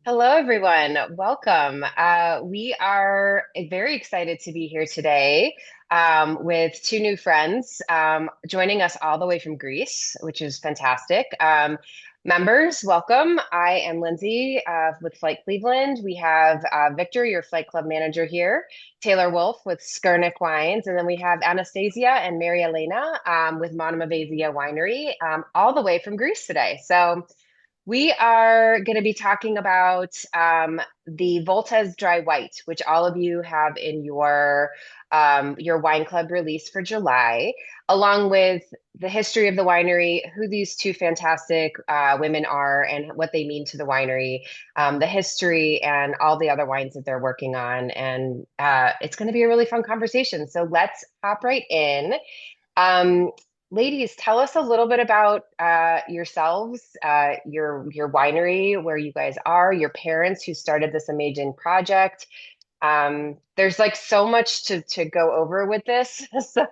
Hello, everyone. Welcome. We are very excited to be here today with two new friends joining us all the way from Greece, which is fantastic. Members, welcome. I am Lindsay with Flight Cleveland. We have Victor, your flight club manager here, Taylor Wolf with Skurnik Wines, and then we have Anastasia and Mariaelena with Monemvasia Winery, all the way from Greece today. So we are going to be talking about the Volta's Dry White, which all of you have in your wine club release for July, along with the history of the winery, who these two fantastic women are, and what they mean to the winery, the history, and all the other wines that they're working on. And it's going to be a really fun conversation. So let's hop right in. Um, Ladies, tell us a little bit about yourselves, your winery, where you guys are, your parents who started this amazing project. There's like so much to go over with this. So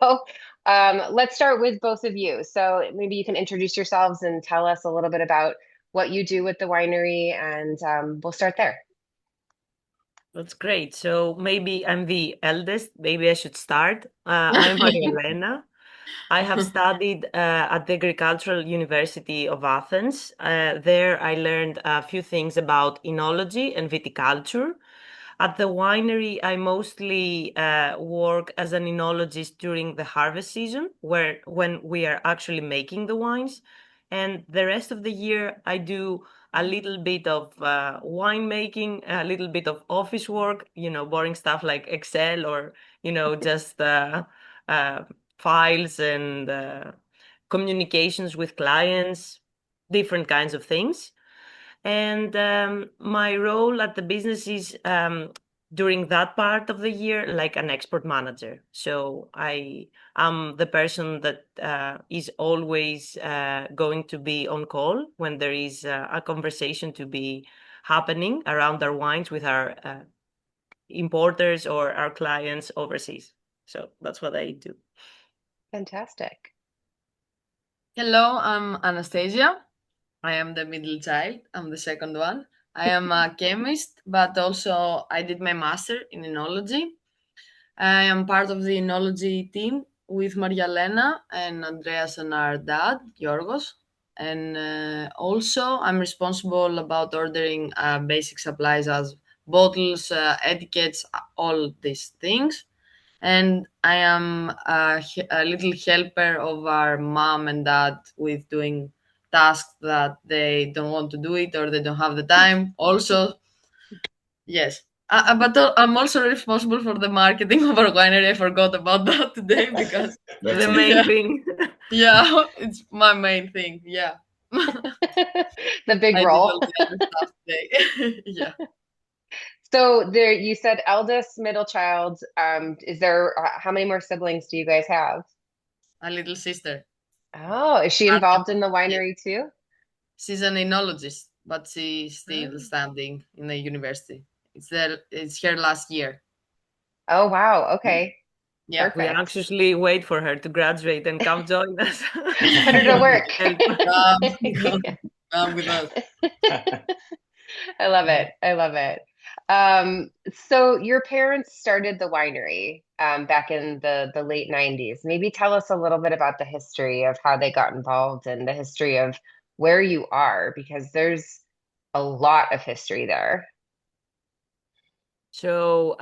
let's start with both of you. So maybe you can introduce yourselves and tell us a little bit about what you do with the winery, and we'll start there. That's great. So maybe I'm the eldest. Maybe I should start. I'm Mariaelena. I have studied at the Agricultural University of Athens. There I learned a few things about enology and viticulture. At the winery, I mostly work as an enologist during the harvest season, where when we are actually making the wines. And the rest of the year, I do a little bit of winemaking, a little bit of office work, boring stuff like Excel or, just uh, files and communications with clients, different kinds of things. And my role at the business is during that part of the year, like an export manager. So I am the person that is always going to be on call when there is a conversation to be happening around our wines with our importers or our clients overseas. So that's what I do. Fantastic. Hello, I'm Anastasia. I am the middle child. I'm the second one. I am a chemist, but also I did my master in enology. I am part of the enology team with Mariaelena and Andreas and our dad, Yorgos. And also, I'm responsible about ordering basic supplies as bottles, etiquettes, all these things. And I am a little helper of our mom and dad with doing tasks that they don't want to do it or they don't have the time. Also, yes. But I'm also responsible for the marketing of our winery. I forgot about that today because, The That's main yeah, okay. thing. yeah, it's my main thing. Yeah. The big I did role. all the other stuff today. Yeah. So there, you said eldest, middle child. Is there, how many more siblings do you guys have? A little sister. Oh, is she Starting, involved in the yes. winery too? She's an enologist, but she's still Oh, studying in the university. It's her last year. oh, wow. Okay. Yeah. We Perfect. anxiously wait for her to graduate and come join us. Put her to work. Help. Come with us. I love it. I love it. So your parents started the winery back in the late 90s. Maybe tell us a little bit about the history of how they got involved and the history of where you are, because there's a lot of history there. So,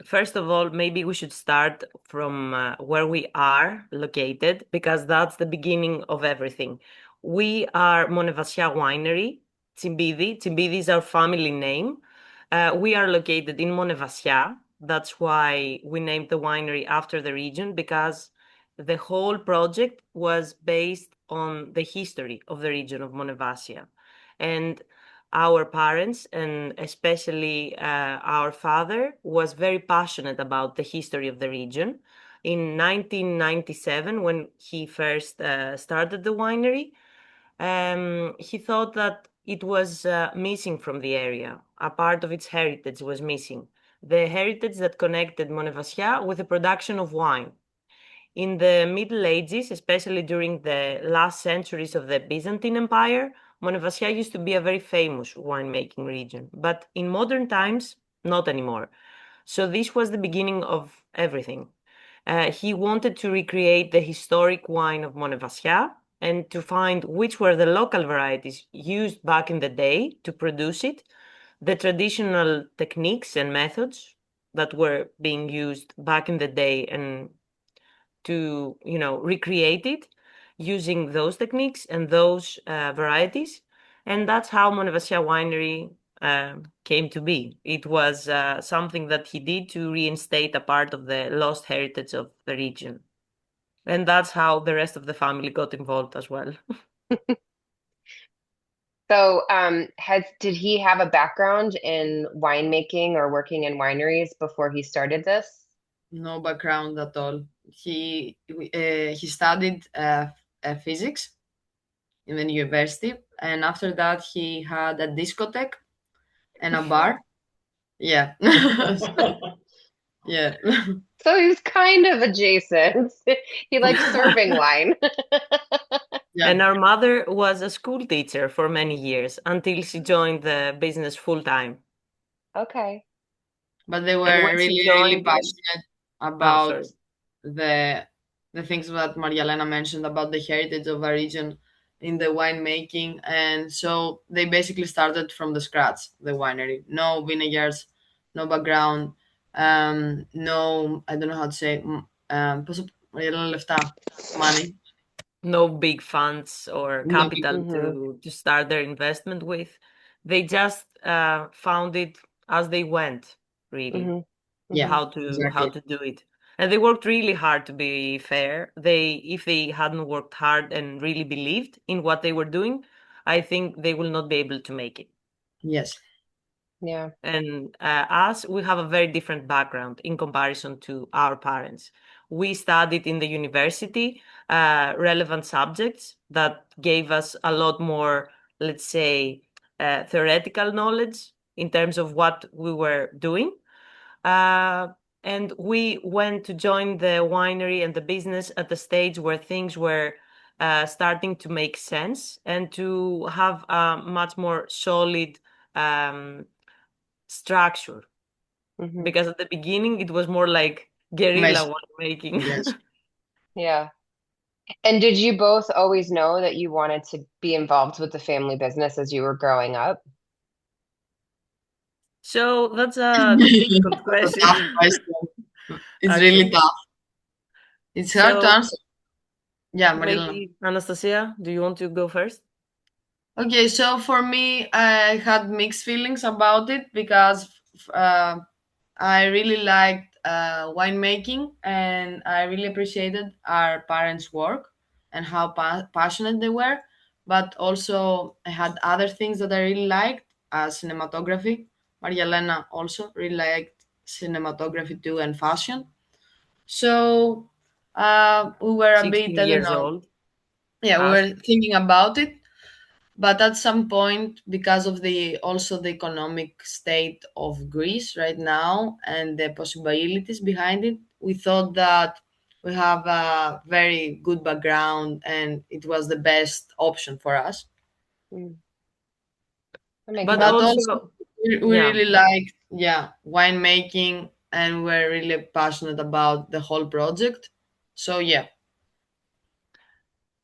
first of all, maybe we should start from where we are located because that's the beginning of everything. We are Monemvasia Winery, Tsimpidi. Tsimpidi is our family name. We are located in Monemvasia. That's why we named the winery after the region because the whole project was based on the history of the region of Monemvasia. And our parents, and especially our father, was very passionate about the history of the region. In 1997, when he first started the winery, he thought that it was missing from the area. A part of its heritage was missing. The heritage that connected Monemvasia with the production of wine. In the Middle Ages, especially during the last centuries of the Byzantine Empire, Monemvasia used to be a very famous winemaking region, but in modern times, not anymore. So this was the beginning of everything. He wanted to recreate the historic wine of Monemvasia and to find which were the local varieties used back in the day to produce it, the traditional techniques and methods that were being used back in the day, and to recreate it using those techniques and those varieties. And that's how Monemvasia Winery came to be. It was something that he did to reinstate a part of the lost heritage of the region. And that's how the rest of the family got involved as well. So, did he have a background in winemaking or working in wineries before he started this? No background at all. He studied physics in the university, and after that he had a discotheque and a bar. Yeah. Yeah. So he's kind of adjacent. He likes serving wine. Yeah. And our mother was a school teacher for many years until she joined the business full time. Okay. But they And were when she really joined, passionate oh, about sorry. the the things that Mariaelena mentioned about the heritage of a region in the winemaking, and so they basically started from the scratch. The winery, no vineyards, no background, no, I don't know how to say, πόσο Mariaelena λεφτά, money, No big funds or no big, capital Hmm. to start their investment with. They just found it as they went, really, Hmm. yeah, Hmm. how exactly, to do it. And they worked really hard, to be fair. If they hadn't worked hard and really believed in what they were doing, I think they will not be able to make it. yes, Yeah. And us, we have a very different background in comparison to our parents. We studied in the university relevant subjects that gave us a lot more, let's say, theoretical knowledge in terms of what we were doing. Uh, and we went to join the winery and the business at the stage where things were starting to make sense and to have a much more solid um, structure, Hmm. because at the beginning it was more like mesh, guerrilla winemaking. yes. Yeah. And did you both always know that you wanted to be involved with the family business as you were growing up? So that's a difficult A tough question, question. It's really actually. tough. It's hard to So answer. Yeah, Marilyn. maybe Anastasia, do you want to go first? Okay, so for me, I had mixed feelings about it because uh, I really liked winemaking and I really appreciated our parents' work and how passionate they were. But also, I had other things that I really liked, cinematography. Marialena also really liked cinematography too and fashion. So we were a bit, 16 I don't years know, old, yeah, we us. were thinking about it, but at some point, because of the also the economic state of Greece right now and the possibilities behind it, we thought that we have a very good background and it was the best option for us. Mm, that makes But But sense. also also, we yeah, really like, yeah, winemaking, and we're really passionate about the whole project. So yeah,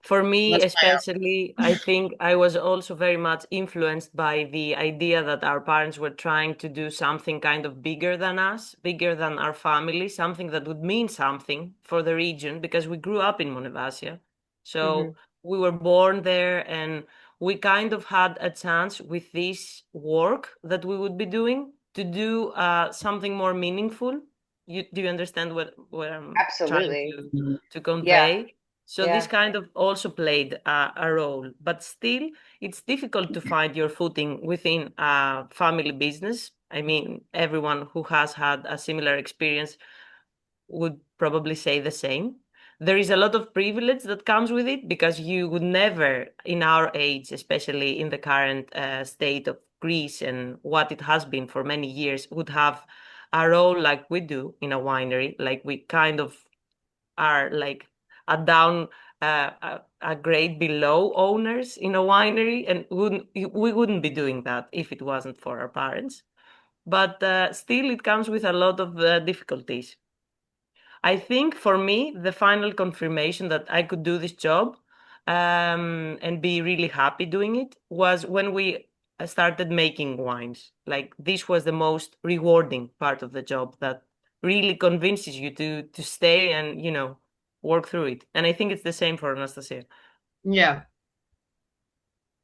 for me, that's my especially, I think I was also very much influenced by the idea that our parents were trying to do something kind of bigger than us, bigger than our family, something that would mean something for the region, because we grew up in Monemvasia. Hmm. So we were born there, and we kind of had a chance with this work that we would be doing to do something more meaningful. Do you understand what I'm trying Absolutely. to Yeah. convey? So this Yeah. kind of also played a role, but still, it's difficult to find your footing within a family business. I mean, everyone who has had a similar experience would probably say the same. There is a lot of privilege that comes with it because you would never, in our age, especially in the current state of Greece and what it has been for many years, would have a role like we do in a winery. Like we kind of are like a down a grade below owners in a winery, and we wouldn't be doing that if it wasn't for our parents. But still, it comes with a lot of difficulties. I think for me, the final confirmation that I could do this job and be really happy doing it was when we started making wines. Like this was the most rewarding part of the job that really convinces you to stay and, work through it. And I think it's the same for Anastasia. Yeah,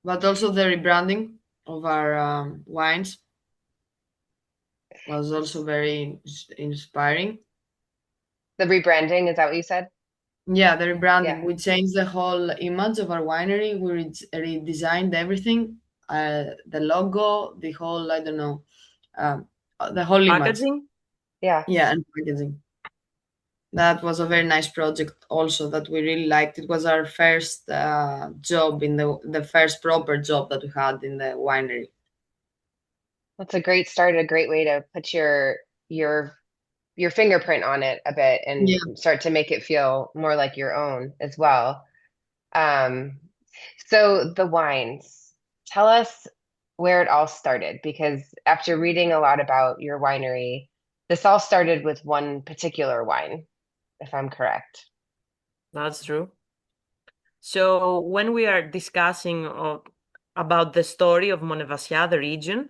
but also the rebranding of our wines was also very inspiring. The rebranding, is that what you said? Yeah, the rebranding. Yeah. We changed the whole image of our winery. We redesigned everything, the logo, the whole, I don't know, um, the whole image. Packaging? Yeah. Yeah, and packaging. That was a very nice project also that we really liked. It was our first job in the first proper job that we had in the winery. That's a great start, a great way to put your your fingerprint on it a bit and Yeah. start to make it feel more like your own as well. Um, so the wines, tell us where it all started, because after reading a lot about your winery, this all started with one particular wine, if I'm correct. That's true. So when we are discussing about the story of Monemvasia, the region,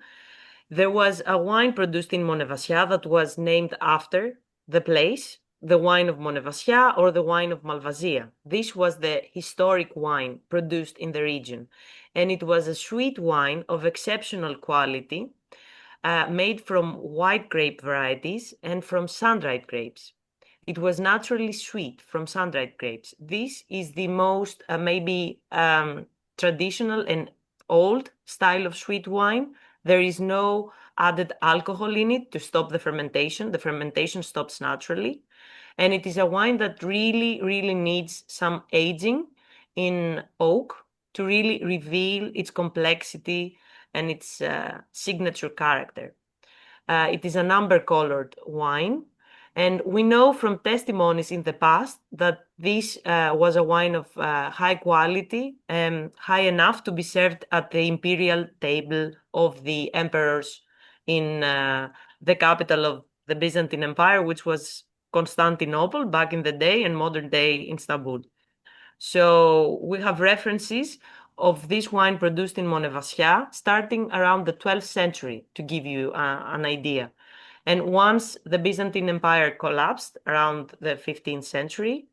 there was a wine produced in Monemvasia that was named after the place, the wine of Monemvasia or the wine of Malvasia. This was the historic wine produced in the region, and it was a sweet wine of exceptional quality, made from white grape varieties and from sun-dried grapes. It was naturally sweet from sun-dried grapes. This is the most maybe traditional and old style of sweet wine. There is no added alcohol in it to stop the fermentation. The fermentation stops naturally. And it is a wine that really, really needs some aging in oak to really reveal its complexity and its signature character. It is an amber-colored wine, and we know from testimonies in the past that this was a wine of high quality and high enough to be served at the imperial table of the emperors in the capital of the Byzantine Empire, which was Constantinople back in the day and modern day Istanbul. So we have references of this wine produced in Monemvasia starting around the 12th century, to give you an idea. And once the Byzantine Empire collapsed around the 15th century,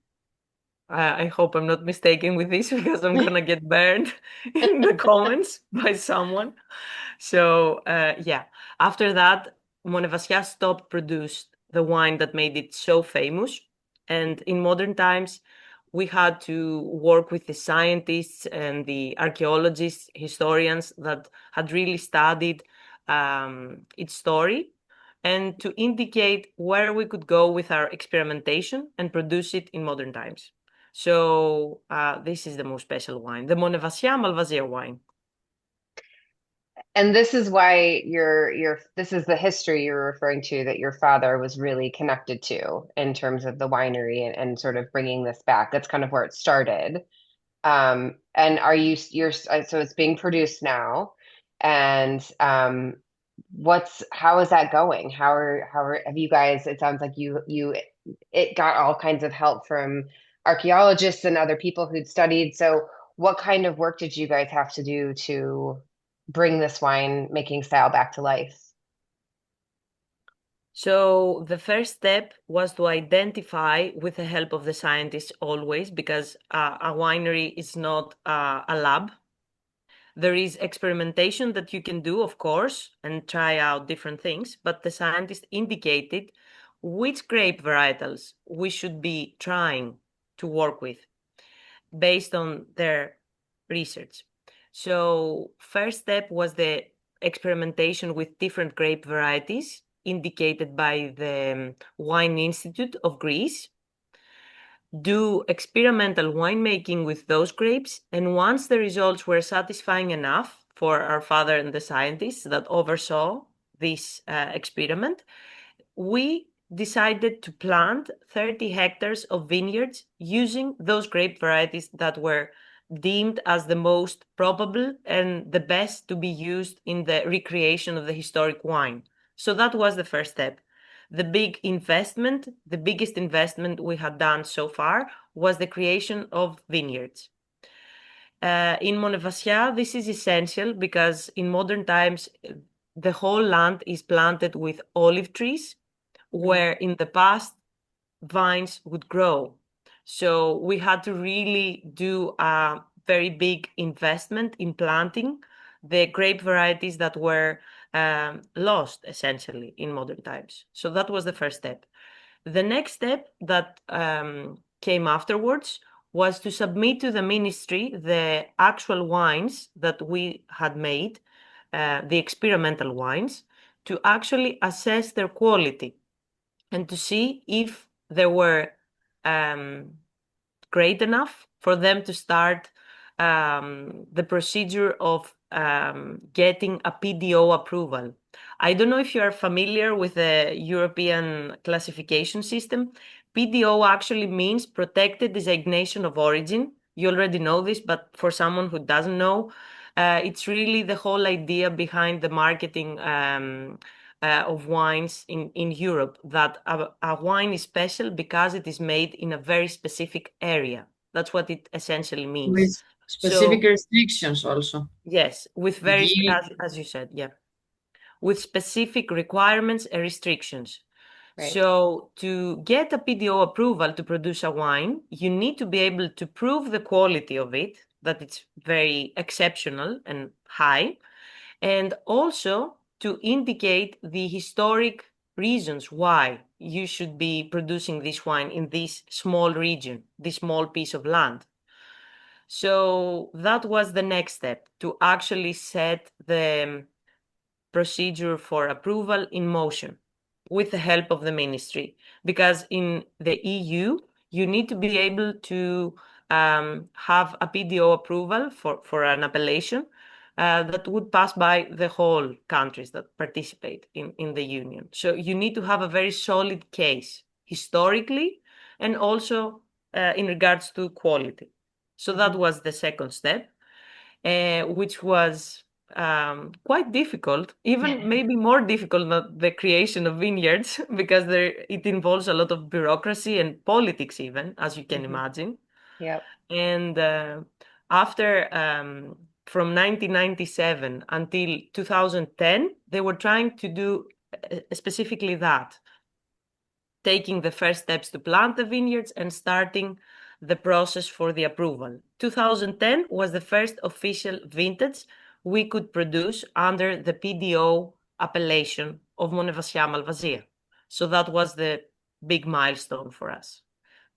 I hope I'm not mistaken with this because I'm gonna get burned in the comments by someone. So yeah, after that, Monemvasia stopped produced the wine that made it so famous. And in modern times, we had to work with the scientists and the archaeologists, historians that had really studied its story and to indicate where we could go with our experimentation and produce it in modern times. So this is the most special wine, the Monemvasia Malvasia wine. And this is why this is the history you're referring to, that your father was really connected to in terms of the winery and sort of bringing this back. That's kind of where it started. And you're so it's being produced now, and how is that going? Have you guys? It sounds like it got all kinds of help from archaeologists and other people who'd studied. So what kind of work did you guys have to do to bring this wine making style back to life? So the first step was to identify, with the help of the scientists always, because a winery is not a lab. There is experimentation that you can do, of course, and try out different things, but the scientists indicated which grape varietals we should be trying to work with based on their research. So first step was the experimentation with different grape varieties indicated by the Wine Institute of Greece, do experimental winemaking with those grapes, and once the results were satisfying enough for our father and the scientists that oversaw this experiment, we decided to plant 30 hectares of vineyards using those grape varieties that were deemed as the most probable and the best to be used in the recreation of the historic wine. So that was the first step. The biggest investment we had done so far was the creation of vineyards. In Monemvasia, this is essential because in modern times, the whole land is planted with olive trees, where in the past vines would grow. So we had to really do a very big investment in planting the grape varieties that were lost essentially in modern times. So that was the first step. The next step that came afterwards was to submit to the ministry the actual wines that we had made, the experimental wines, to actually assess their quality and to see if they were great enough for them to start the procedure of getting a PDO approval. I don't know if you are familiar with the European classification system. PDO actually means Protected Designation of Origin. You already know this, but for someone who doesn't know, it's really the whole idea behind the marketing of wines in Europe, that a wine is special because it is made in a very specific area. That's what it essentially means. With specific So, restrictions also. yes, with very, Yield. as you said, yeah, with specific requirements and restrictions. Right. So, to get a PDO approval to produce a wine, you need to be able to prove the quality of it, that it's very exceptional and high, and also to indicate the historic reasons why you should be producing this wine in this small region, this small piece of land. So that was the next step, to actually set the procedure for approval in motion with the help of the ministry. Because in the EU, you need to be able to have a PDO approval for an appellation that would pass by the whole countries that participate in the union. So you need to have a very solid case historically and also in regards to quality. So that was the second step, which was quite difficult, even maybe more difficult than the creation of vineyards, because it involves a lot of bureaucracy and politics, even, as you can imagine. Yep. And after from 1997 until 2010, they were trying to do specifically that, taking the first steps to plant the vineyards and starting the process for the approval. 2010 was the first official vintage we could produce under the PDO appellation of Monemvasia Malvasia. So that was the big milestone for us.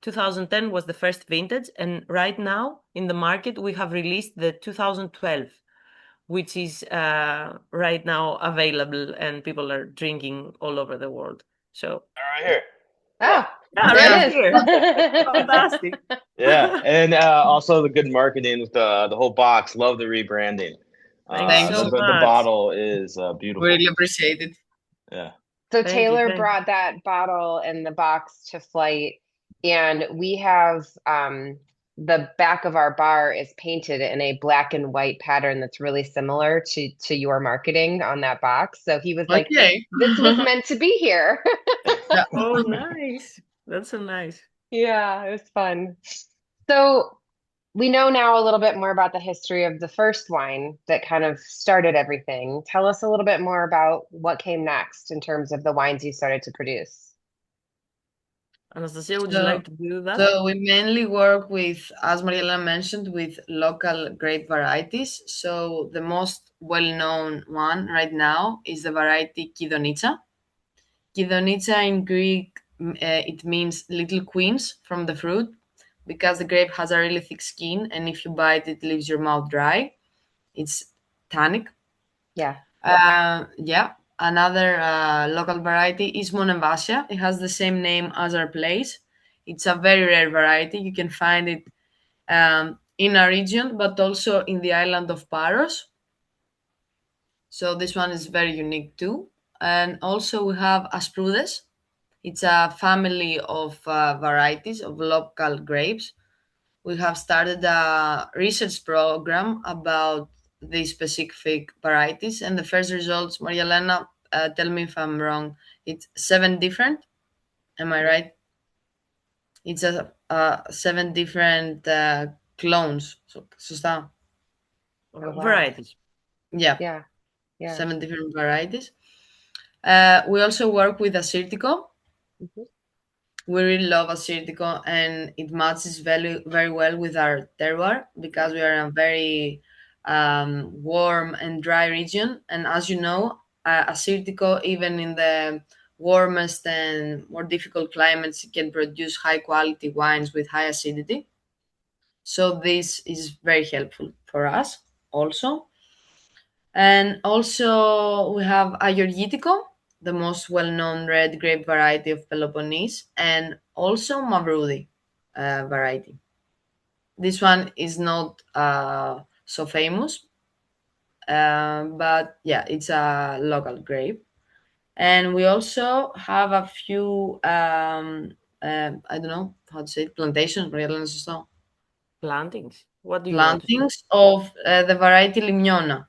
2010 was the first vintage, and right now in the market we have released the 2012, which is right now available and people are drinking all over the world. So Right here. Oh, yeah, there right it here. is. Fantastic. Yeah, and also the good marketing with the whole box. Love the rebranding. Thank you Thank so you. The much. bottle is beautiful. Really appreciate it. Yeah. So Thank you. Taylor Thank you. brought that bottle and the box to flight, and we have the back of our bar is painted in a black and white pattern that's really similar to your marketing on that box. So he was like, Okay. "This was meant to be here." Yeah. Oh, nice. That's so nice. Yeah, it was fun. So we know now a little bit more about the history of the first wine that kind of started everything. Tell us a little bit more about what came next in terms of the wines you started to produce. Anastasia, would you So, like to do that? so we mainly work with, as Mariela mentioned, with local grape varieties. So the most well-known one right now is the variety Kidonitsa. Kidonitsa in Greek, it means little queens from the fruit because the grape has a really thick skin, and if you bite it, leaves your mouth dry. It's tannic. Yeah. Yeah. Another local variety is Monemvasia. It has the same name as our place. It's a very rare variety. You can find it in our region, but also in the island of Paros. So this one is very unique too. And also we have Asprudes. It's a family of varieties of local grapes. We have started a research program about the specific varieties, and the first results, Mariaelena, tell me if I'm wrong. It's seven different. Am I right? It's a seven different clones. So, σωστά. Oh, wow. Varieties. Yeah, Yeah. Yeah. seven different varieties. We also work with Assyrtiko. Mhm. We really love Assyrtiko, and it matches very, very well with our terroir because we are in a very warm and dry region. And as you know, Assyrtiko, even in the warmest and more difficult climates, it can produce high quality wines with high acidity. So this is very helpful for us also. And also we have Ayurgitico, the most well-known red grape variety of Peloponnese, and also Mavrudi variety. This one is not so famous, but yeah, it's a local grape. And we also have a few, I don't know how to say it, plantations, Plantings. What do you want to say? plantings of the variety Limnona.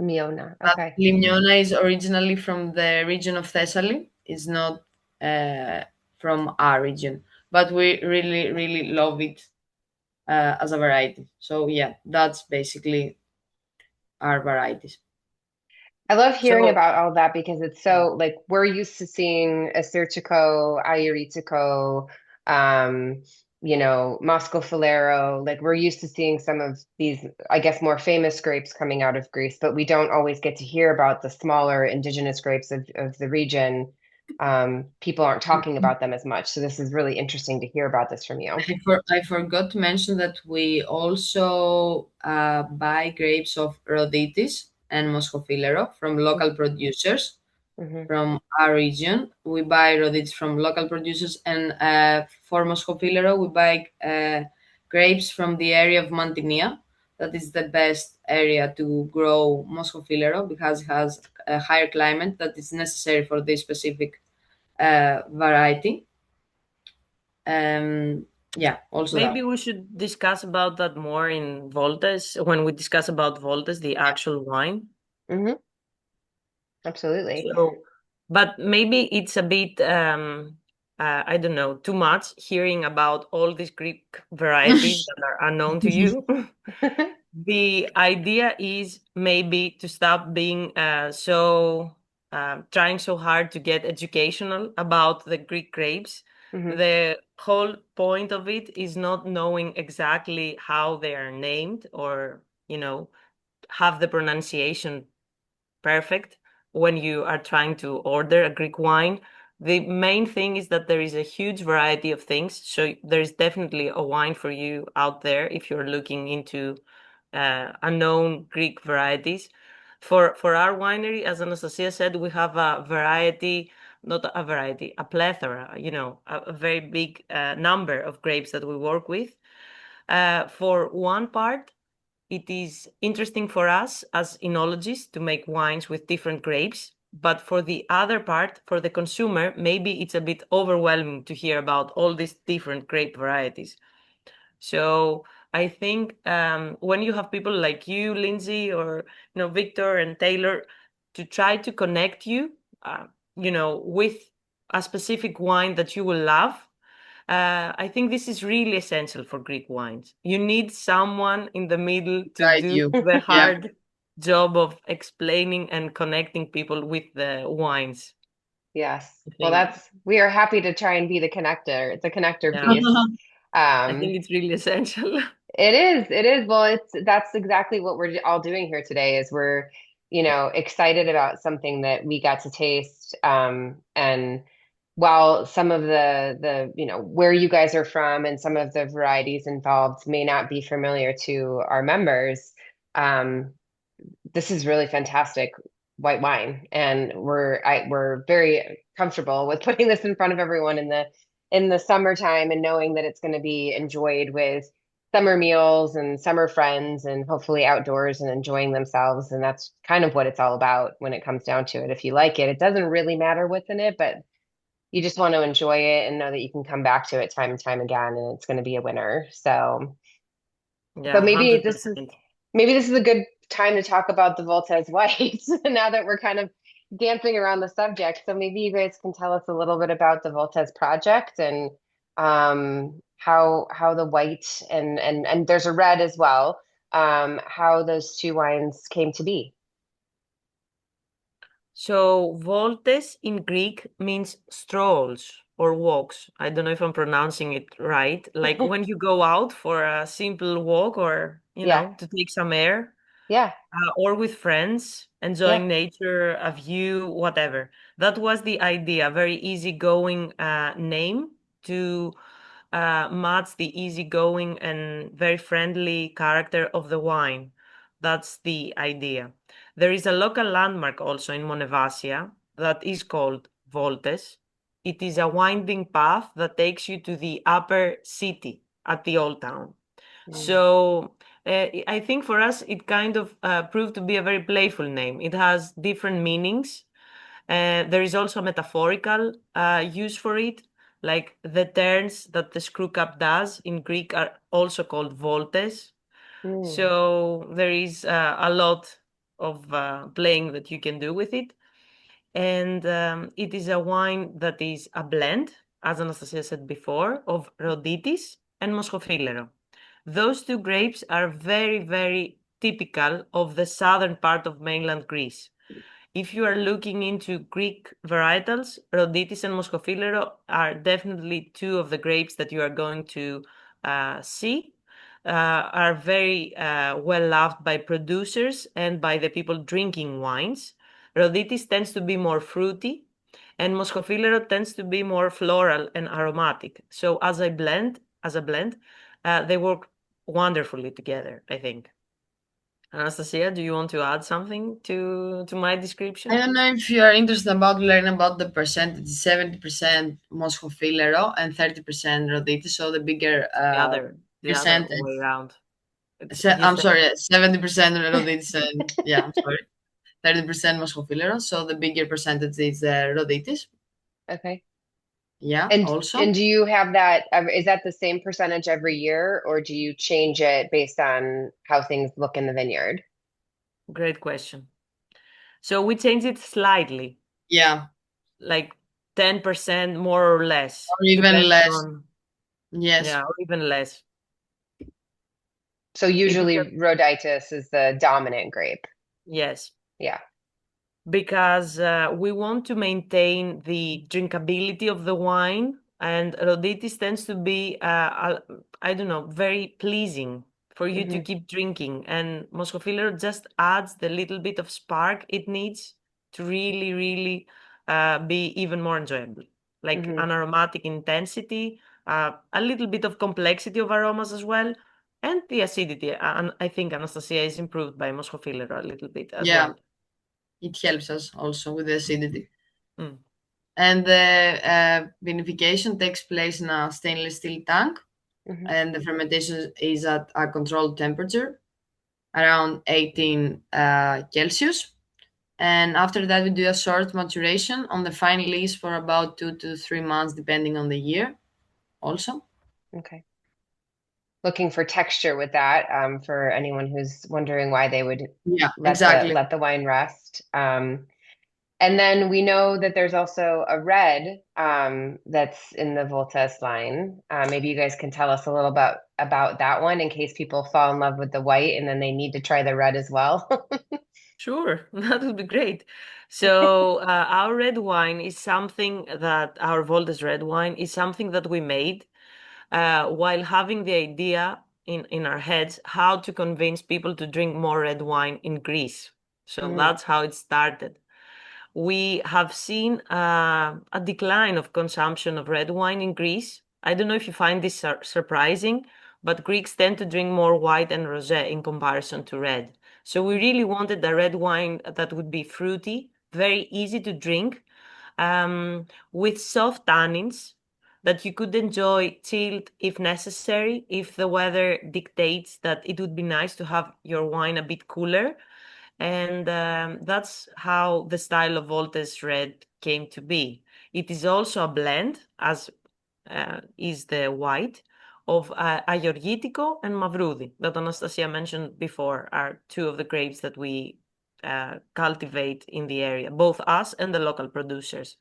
Miona. But Okay. Limnona is originally from the region of Thessaly. It's not uh, from our region, but we really, really love it as a variety. So yeah, that's basically our varieties. I love hearing So, about all that because it's so like we're used to seeing Assyrtiko, Ayuritico, um, Moscofilero. Like we're used to seeing some of these, I guess, more famous grapes coming out of Greece, but we don't always get to hear about the smaller indigenous grapes of the region. People aren't talking about them as much. So this is really interesting to hear about this from you. I forgot to mention that we also buy grapes of Rhoditis and Moscofilero from local producers Hmm. from our region. We buy Rhoditis from local producers, and for Moscofilero, we buy grapes from the area of Mantinia. That is the best area to grow Moscofilero because it has a higher climate that is necessary for this specific variety. Um, yeah, also maybe that. we should discuss about that more in Voltes when we discuss about Voltes, the actual wine. Hmm. Absolutely. So, but maybe it's a bit, I don't know, too much hearing about all these Greek varieties that are unknown to you. The idea is maybe to stop being trying so hard to get educational about the Greek grapes. Hmm. The whole point of it is not knowing exactly how they are named or, have the pronunciation perfect when you are trying to order a Greek wine. The main thing is that there is a huge variety of things. So there's definitely a wine for you out there if you're looking into unknown Greek varieties. For our winery, as Anastasia said, we have a variety, not a variety, a plethora, a very big number of grapes that we work with. For one part, it is interesting for us as enologists to make wines with different grapes. But for the other part, for the consumer, maybe it's a bit overwhelming to hear about all these different grape varieties. So I think when you have people like you, Lindsay, or Victor and Taylor, to try to connect you, with a specific wine that you will love, I think this is really essential for Greek wines. You need someone in the middle to Guide do you. the Yeah. hard job of explaining and connecting people with the wines. Yes. I Well, think, we are happy to try and be the connector yeah, piece. I think Um, it's really essential. it is. Well, that's exactly what we're all doing here today is we're, excited about something that we got to taste. And while some of where you guys are from and some of the varieties involved may not be familiar to our members, um, this is really fantastic white wine, and we're very comfortable with putting this in front of everyone in the summertime and knowing that it's going to be enjoyed with summer meals and summer friends and hopefully outdoors and enjoying themselves. And that's kind of what it's all about when it comes down to it. If you like it, it doesn't really matter what's in it, but you just want to enjoy it and know that you can come back to it time and time again and it's going to be a winner. So, but Yeah, 100%. maybe this is a good time to talk about the Voltes Whites now that we're kind of dancing around the subject. So maybe you guys can tell us a little bit about the Voltes project and how the white and there's a red as well, how those two wines came to be. So voltes in Greek means strolls or walks. I don't know if I'm pronouncing it right. Like when you go out for a simple walk or, Yeah, to take some air, yeah, or with friends, yeah. enjoying nature, a view, whatever. That was the idea. Very easygoing name to match the easygoing and very friendly character of the wine. That's the idea. There is a local landmark also in Monemvasia that is called Voltes. It is a winding path that takes you to the upper city at the old town. Mm. So I think for us, it kind of proved to be a very playful name. It has different meanings. There is also a metaphorical use for it, like the turns that the screw cap does in Greek are also called voltes. Mm. So there is a lot of playing that you can do with it. And it is a wine that is a blend, as Anastasia said before, of Rhoditis and Moscofilero. Those two grapes are very, very typical of the southern part of mainland Greece. If you are looking into Greek varietals, Rhoditis and Moscofilero are definitely two of the grapes that you are going to see. Are very well loved by producers and by the people drinking wines. Rhoditis tends to be more fruity, and Moscofilero tends to be more floral and aromatic. So as a blend, they work wonderfully together, I think. Anastasia, do you want to add something to my I description? don't know if you are interested about learning about the percentage, 70% Moscow Filero and 30% Roditi, so the bigger The other percentage. way around. You I'm said sorry, 70% Roditis and yeah, I'm sorry, 30% Moscow Filero, so the bigger percentage is Roditis. Okay. Yeah, And also. and do you have that, is that the same percentage every year, or do you change it based on how things look in the vineyard? great question. So we changed it slightly, Yeah, like 10% more or less. or even Depends less. on, Yes. yeah, or even less. So It is usually Rhoditis is the dominant grape. yes. Yeah. Because we want to maintain the drinkability of the wine, and Rhoditis tends to be, I don't know, very pleasing for you to Hmm. keep drinking. And Moscofilero just adds the little bit of spark it needs to really, really be even more enjoyable. Like Hmm. an aromatic intensity, a little bit of complexity of aromas as well, and the acidity. And I think Anastasia is improved by Moscofilero a little bit as Yeah, well. it helps us also with the acidity. Mm. And the vinification takes place in a stainless steel tank, Hmm. and the fermentation is at a controlled temperature, around 18 Celsius. And after that, we do a short maturation on the fine lees for about 2 to 3 months, depending on the year. Also, Okay. Looking for texture with that, for anyone who's wondering why they would yeah, let the exactly. let the wine rest. And then we know that there's also a red that's in the Voltes line. Maybe you guys can tell us a little about that one in case people fall in love with the white and then they need to try the red as well. Sure, that would be great. So, our red wine is something that our Voltes red wine is something that we made while having the idea in our heads how to convince people to drink more red wine in Greece. So Mm. that's how it started. We have seen a decline of consumption of red wine in Greece. I don't know if you find this surprising, but Greeks tend to drink more white and rosé in comparison to red. So we really wanted a red wine that would be fruity, very easy to drink, with soft tannins, that you could enjoy chilled if necessary, if the weather dictates that it would be nice to have your wine a bit cooler. And that's how the style of Voltes Red came to be. It is also a blend, as is the white, of Agorgitico and Mavroudi that Anastasia mentioned before are two of the grapes that we cultivate in the area, both us and the local producers.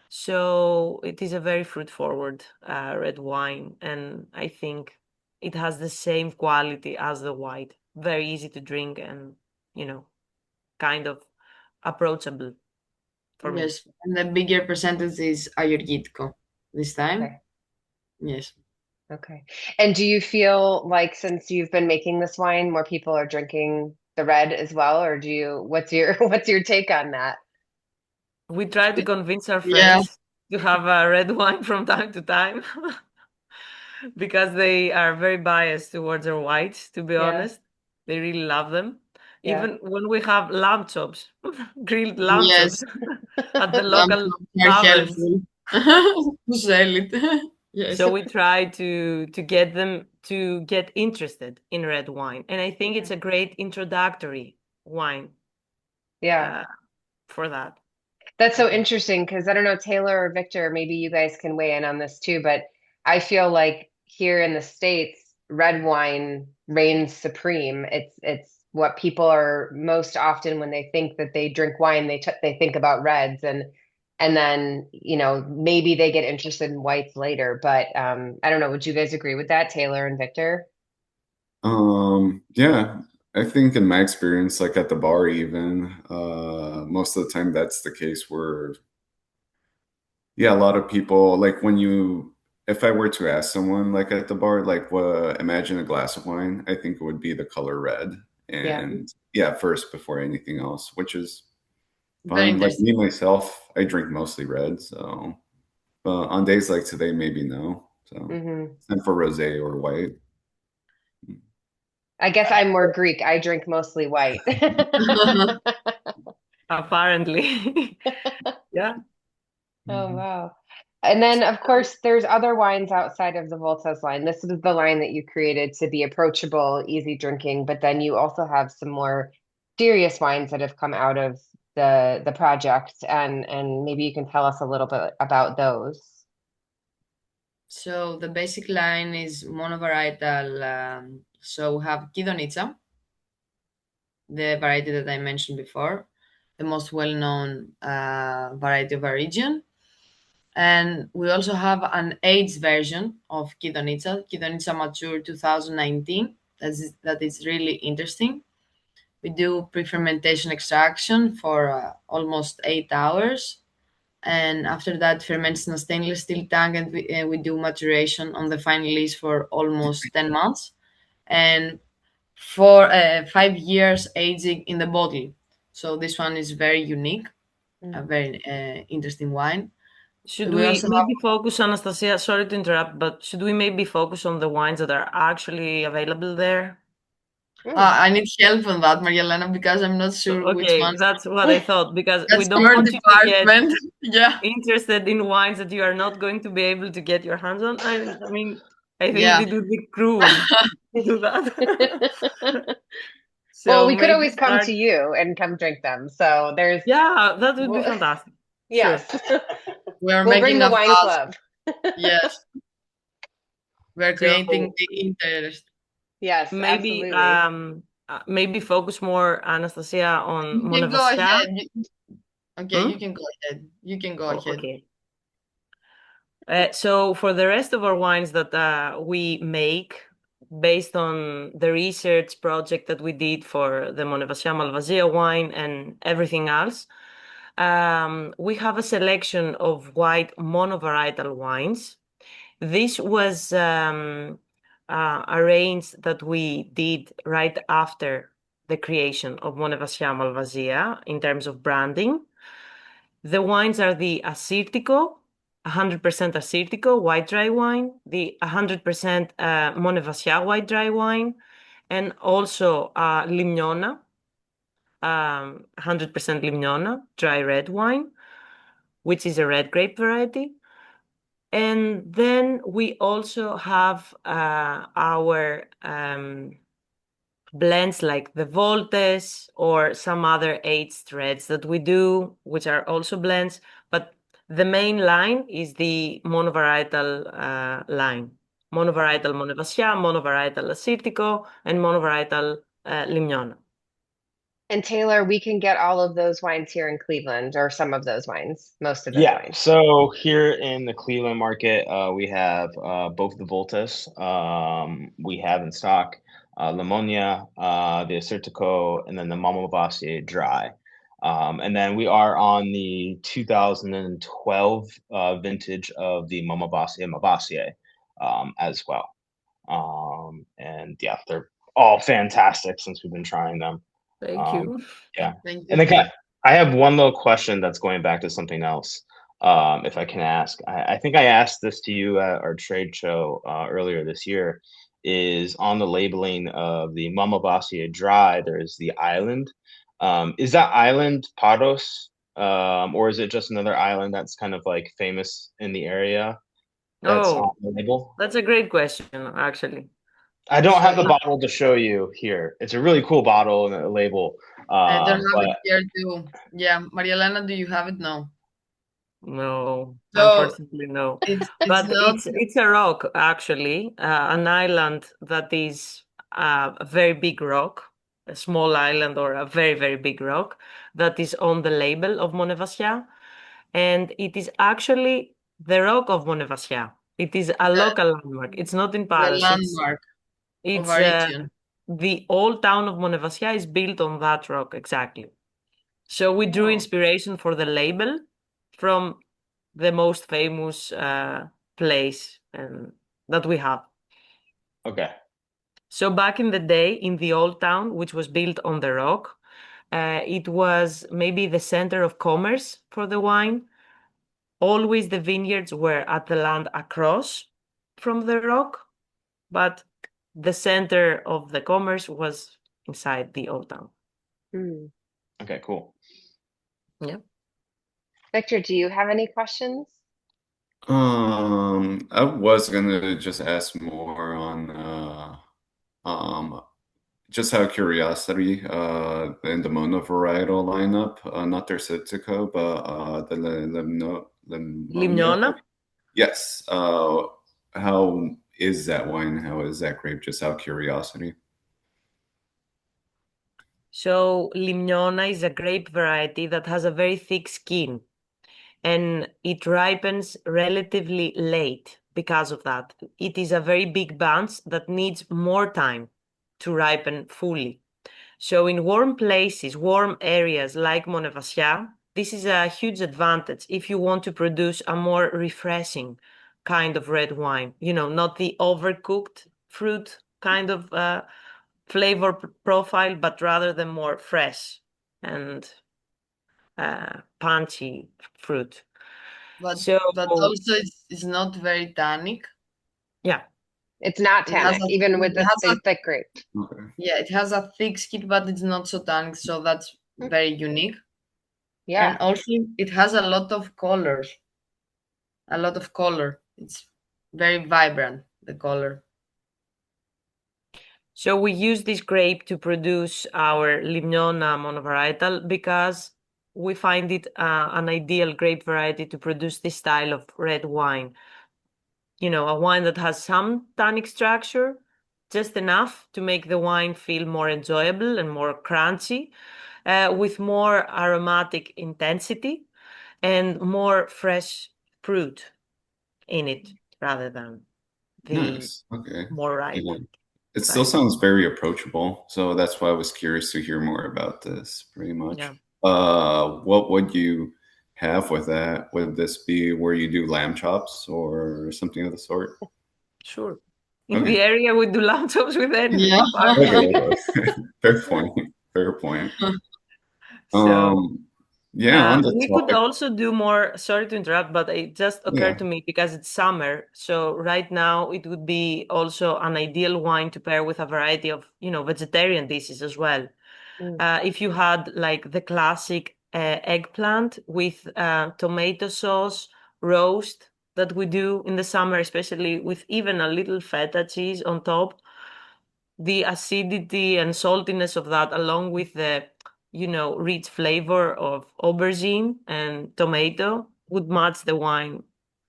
So it is a very fruit-forward red wine, and I think it has the same quality as the white. Very easy to drink and, kind of approachable for me. Yes, and the bigger percentage is Ayurvedico this time. Okay. Yes. Okay. And do you feel like since you've been making this wine, more people are drinking the red as well, or what's your what's your take on that? We try to convince our Yeah. friends to have a red wine from time to time because they are very biased towards our whites, to be Yeah. honest. They really love them. Yeah. Even when we have lamb chops, grilled lamb chops Yes. at the Lamb local chops are taverns. helpful to sell it. Yes. So we try to get them to get interested in red wine. And I think it's a great introductory wine Yeah. uh, for that. That's I so think. interesting because I don't know, Taylor or Victor, maybe you guys can weigh in on this too, but I feel like here in the States, red wine reigns supreme. It's what people are most often when they think that they drink wine, they think about reds and then, maybe they get interested in whites later. But I don't know, would you guys agree with that, Taylor and Victor? Yeah, I think in my experience, like at the bar even, most of the time that's the case where, yeah, a lot of people, like if I were to ask someone like at the bar, like, imagine a glass of wine, I think it would be the color red. Yeah. And yeah, first before anything else, which is Very fine. Like interesting. me, myself, I drink mostly red. So, but on days like today, maybe no. So, Hmm. and for rosé or white. I guess I'm more Greek. I drink mostly white. Apparently. Yeah. Oh, Mhm. wow. And then, of course, there's other wines outside of the Voltas line. This is the line that you created to be approachable, easy drinking, but then you also have some more serious wines that have come out of the project, and maybe you can tell us a little bit about those. So the basic line is monovarietal. So we have Kidonitsa, the variety that I mentioned before, the most well-known variety of our region. And we also have an aged version of Kidonitsa, Kidonitsa Mature 2019. That is really interesting. We do pre-fermentation extraction for almost 8 hours. And after that, ferments in a stainless steel tank, and we do maturation on the fine lees for almost 10 months. And for 5 years aging in the bottle. So this one is very unique, a Mm. very interesting wine. Should We we also have maybe focus, Anastasia? Sorry to interrupt, but should we maybe focus on the wines that are actually available there? Mm. I need help on that, Mariaelena, because I'm not sure which Okay, ones. that's what I thought, because we That's don't your want you to get department. Yeah, interested in wines that you are not going to be able to get your hands on. I mean, I think yeah. it would be cruel to do that. Well, So we could maybe always come start. to you and come drink them. So there's, Yeah, that would be well, fantastic. Sure. yes, We are we'll bring making the a wine fuss. club. Yes, we are creating So the interest. Yes, maybe absolutely. maybe focus more, Anastasia, on You can go Monemvasia. ahead. Okay, you Hmm? can go ahead. You can go Oh, ahead. okay. So for the rest of our wines that we make based on the research project that we did for the Monemvasia Malvasia wine and everything else, we have a selection of white monovarietal wines. This was arranged that we did right after the creation of Monemvasia Malvasia in terms of branding. The wines are the Assyrtiko, 100% Assyrtiko white dry wine, the 100% Monemvasia white dry wine, and also Limnona, 100% Limnona dry red wine, which is a red grape variety. And then we also have our blends like the Voltes or some other aged reds that we do, which are also blends. But the main line is the monovarietal line. Monovarietal Monemvasia, monovarietal Assyrtiko, and monovarietal Limnona. And Taylor, we can get all of those wines here in Cleveland, or some of those wines, most of those Yeah, wines. so here in the Cleveland market, we have both the Voltas. We have in stock Limonia, the Assyrtiko, and then the Monemvasia Dry. And then we are on the 2012 vintage of the Monemvasia as well. And yeah, they're all fantastic since we've been trying them. Thank you. Yeah. Thank And you. then I have one little question that's going back to something else, if I can ask. I think I asked this to you at our trade show earlier this year, is on the labeling of the Monemvasia Dry, there's the island. Is that island Paros, or is it just another island that's kind of like famous in the area that's on Oh, the label? that's a great question, actually. I don't have the So bottle to show you here. It's a really cool bottle and a label. I don't have But it here too. Yeah, Mariaelena, do you have it? No. No, So unfortunately, no. it's But not. it's a rock, actually, an island that is a very big rock, a small island or a very, very big rock that is on the label of Monemvasia. And it is actually the rock of Monemvasia. It is a the, local landmark. It's not in the Paris. landmark of It's origin. the old town of Monemvasia is built on that rock, exactly. So we drew Oh. inspiration for the label from the most famous place that we have. okay. So back in the day, in the old town, which was built on the rock, it was maybe the center of commerce for the wine. Always the vineyards were at the land across from the rock, but the center of the commerce was inside the old town. Hmm. Okay, cool. Yeah. Victor, do you have any questions? I was gonna just ask more on just out of curiosity, in the monovarietal lineup, not their Sitzico, but the Limonia. Limnona. Yes. How is that wine? How is that grape? Just out of curiosity. So Limnona is a grape variety that has a very thick skin and it ripens relatively late because of that. It is a very big bunch that needs more time to ripen fully. So in warm places, warm areas like Monemvasia, this is a huge advantage if you want to produce a more refreshing kind of red wine, not the overcooked fruit kind of flavor profile, but rather the more fresh and punchy fruit. But So also it's not very tannic. yeah, It's not It has tannic, even with it has the thick grape. Okay. yeah, it has a thick skin, but it's not so tannic, so that's very unique. Yeah. And also it has a lot of colors. A lot of color. It's very vibrant, the color. so we use this grape to produce our Limnona monovarietal because we find it an ideal grape variety to produce this style of red wine. A wine that has some tannic structure, just enough to make the wine feel more enjoyable and more crunchy, with more aromatic intensity and more fresh fruit in it rather than the Nice. Okay. more ripe Yeah. It still variety. sounds very approachable, so that's why I was curious to hear more about this, pretty much. Yeah. What would you have with that? Would this be where you do lamb chops or something of the sort? Sure. In Okay. the area, we do lamb chops with anything. Yeah. Okay. Fair point. Fair point. So Yeah, on the we could topic. also do more. Sorry to interrupt, but it just occurred to me because it's summer. So right now it would be also an ideal wine to pair with a variety of, vegetarian dishes as well. If you had like the classic eggplant with tomato sauce roast that we do in the summer, especially with even a little feta cheese on top, the acidity and saltiness of that, along with the, rich flavor of aubergine and tomato, would match the wine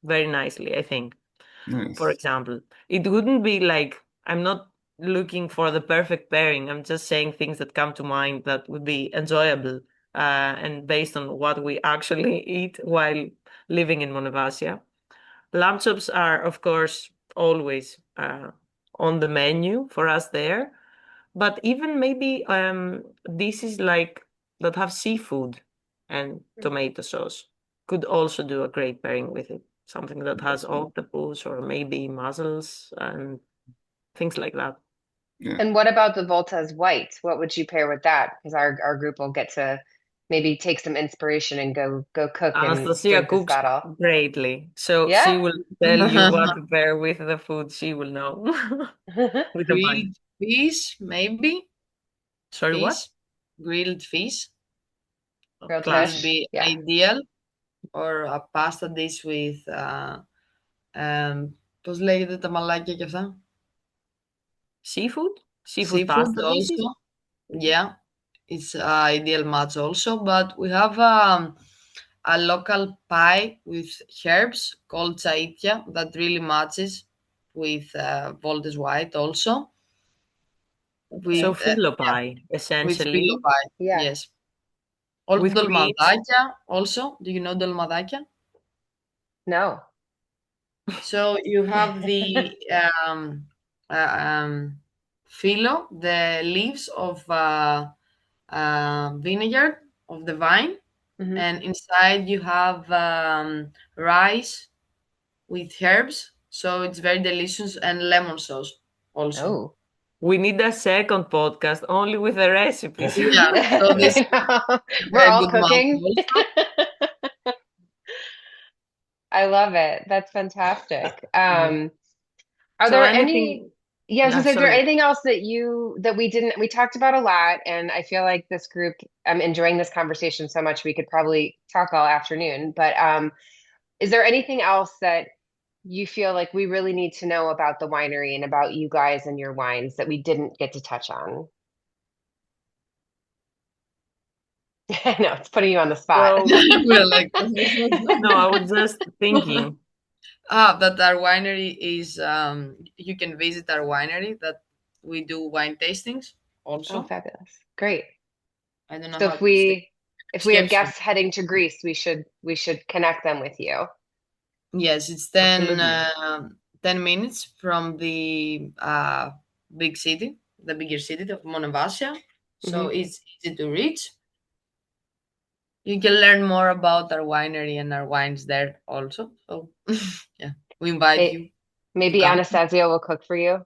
very nicely, I think. For Nice. example, it wouldn't be like, I'm not looking for the perfect pairing. I'm just saying things that come to mind that would be enjoyable, and based on what we actually eat while living in Monemvasia. Lamb chops are, of course, always on the menu for us there. But even maybe dishes like that have seafood and tomato sauce could also do a great pairing with it. Something that has octopus or maybe mussels and things like that. Yeah. And what about the Volta's white? What would you pair with that? Because our group will get to maybe take some inspiration and go cook and Anastasia drink this cooks bottle. greatly, so she Yeah? will tell you what to pair with the food. She will know with the wine. Grilled fish, maybe. Sorry, what? Fish, grilled fish Grilled would Classic. fish. be Yeah. ideal. Or a pasta dish with πώς λέγεται τα μαλάκια και αυτά. Seafood? Seafood Seafood pasta dishes? also. Yeah, it's ideal match also. But we have a local pie with herbs called chaitia that really matches with Voltes White also. So With filo yeah, pie, with essentially, filo pie. Yeah. Yes. Or with greens. dolmadakia also. Do you know dolmadakia? No. So you have the filo, the leaves of vinegar of the vine, Hmm. and inside you have rice with herbs. So it's very delicious, and lemon sauce also. Oh. We need a second podcast only with the recipes. Yeah. So this is a We're very all good match cooking. also. I love it. That's fantastic. Yeah. Are So there any, anything, yeah, I was yeah, gonna say, is there sorry. anything else that we didn't, we talked about a lot, and I feel like this group, I'm enjoying this conversation so much we could probably talk all afternoon, but is there anything else that you feel like we really need to know about the winery and about you guys and your wines that we didn't get to touch on? I know, it's putting you on the spot. So, We're like no, I was just thinking. that our winery is you can visit our winery that we do wine tastings Oh, also. fabulous. Great. I don't know So how to say if we have description. guests heading to Greece, we should connect them with you. Yes, it's 10 Absolutely. 10 minutes from the big city, the bigger city of Monemvasia. So Hmm. it's easy to reach. You can learn more about our winery and our wines there also. So yeah, we invite you to Maybe come. Anastasia will cook for you.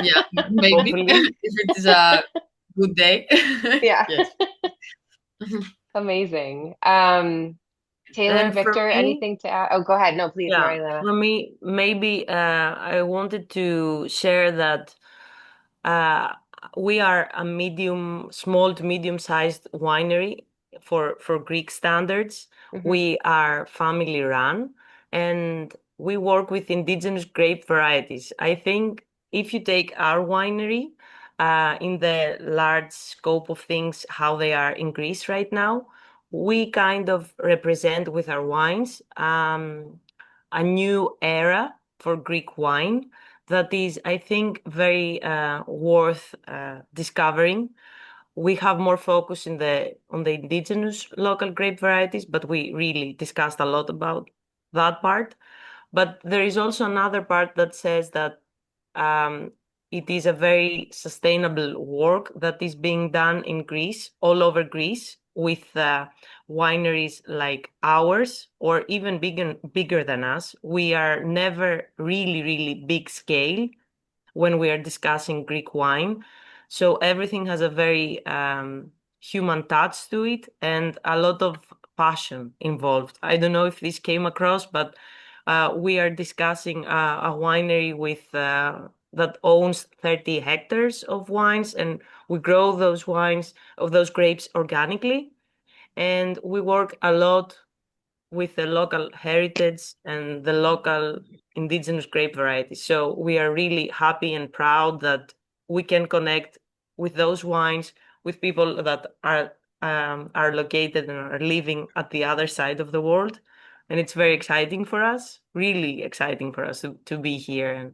Yeah, maybe Hopefully. if it is a good day. Yeah. Yes. Amazing. Taylor, From Victor, me, anything to add? Oh, go ahead. No, please, yeah, Mariaelena. from me, maybe I wanted to share that uh, we are a small to medium-sized winery for Greek standards. Hmm. We are family run and we work with indigenous grape varieties. I think if you take our winery in the large scope of things, how they are in Greece right now, we kind of represent with our wines a new era for Greek wine that is, I think, very worth discovering. We have more focus on the indigenous local grape varieties, but we really discussed a lot about that part. But there is also another part that says that um, it is a very sustainable work that is being done in Greece, all over Greece, with wineries like ours or even bigger than us. We are never really, really big scale when we are discussing Greek wine. So everything has a very human touch to it and a lot of passion involved. I don't know if this came across, but we are discussing a winery with that owns 30 hectares of wines, and we grow those wines of those grapes organically. And we work a lot with the local heritage and the local indigenous grape varieties. So we are really happy and proud that we can connect with those wines with people that are located and are living at the other side of the world. And it's very exciting for us, really exciting for us to be here and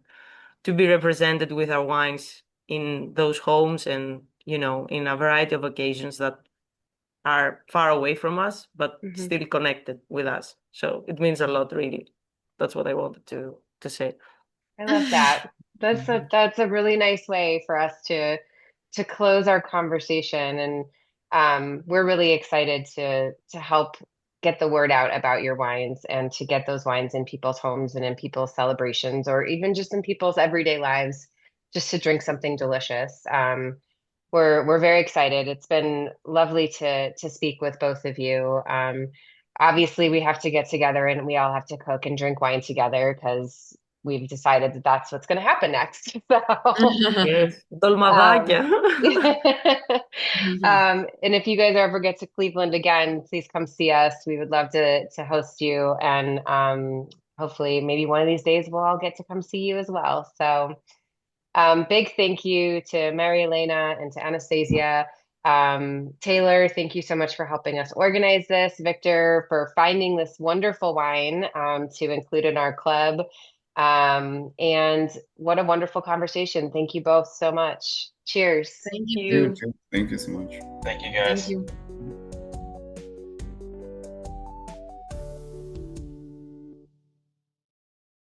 to be represented with our wines in those homes and, in a variety of occasions that are far away from us, but still connected with us. So it means a lot, really. That's what I wanted to say. I love that. That's a really nice way for us to close our conversation, and we're really excited to help get the word out about your wines and to get those wines in people's homes and in people's celebrations, or even just in people's everyday lives, just to drink something delicious. We're very excited. It's been lovely to speak with both of you. Obviously, we have to get together and we all have to cook and drink wine together because we've decided that that's what's going to happen next. So, Yes, um, Dolmavagia. and if you guys ever get to Cleveland again, please come see us. We would love to host you, and hopefully, maybe one of these days we'll all get to come see you as well. So, big thank you to Mariaelena and to Anastasia. Taylor, thank you so much for helping us organize this. Victor, for finding this wonderful wine to include in our club. And what a wonderful conversation. Thank you both so much. Cheers. Thank Thank you. you. Thank you so much. Thank you, Thank guys. you.